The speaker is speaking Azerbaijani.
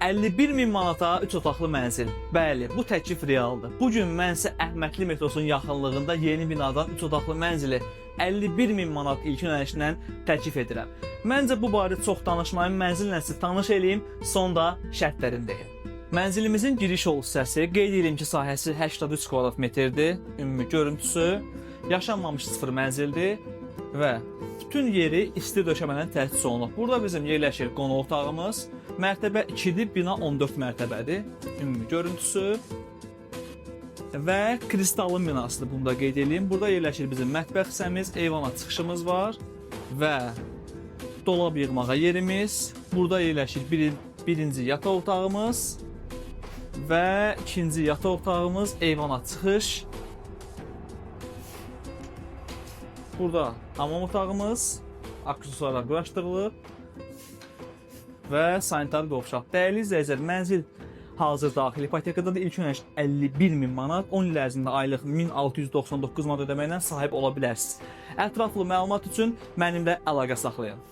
51 min manata 3 otaqlı mənzil. Bəli, bu təklif realdır. Bu gün mən sizə Əhmədli metrosunun yaxınlığında yeni binadan 3 otaqlı mənzili 51 min manat ilkin ödənişlə təklif edirəm. Məncə bu barədə çox danışmayım, mənzillə sizi tanış eləyim, sonda şərtlərini deyim. Mənzilimizin giriş yol hissəsi, qeyd edim ki, sahəsi 83 kvadrat metrdir, ümumi görüntüsü, yaşanmamış sıfır mənzildir və bütün yeri isti döşəmədən təchiz olunub. Burada bizim yerləşir qonaq otağımız, mərtəbə 2-dir, bina 14 mərtəbədir, ümumi görüntüsü və kristalın binasıdır, bunu da qeyd edeyim. Burada yerləşir bizim mətbəx hissəmiz, eyvana çıxışımız var və dolab yığmağa yerimiz. Burada yerləşir birinci yataq otağımız və ikinci yataq otağımız, eyvana çıxış. Burada hamam otağımız, aksesuarlar quraşdırılıb və sanitar qovşaq. Dəyərli izləyicilər, mənzil hazır daxili ipotekadadır. İlk ödəniş 51 min manat, 10 il ərzində aylıq 1699 manat ödəməklə sahib ola bilərsiniz. Ətraflı məlumat üçün mənimlə əlaqə saxlayın.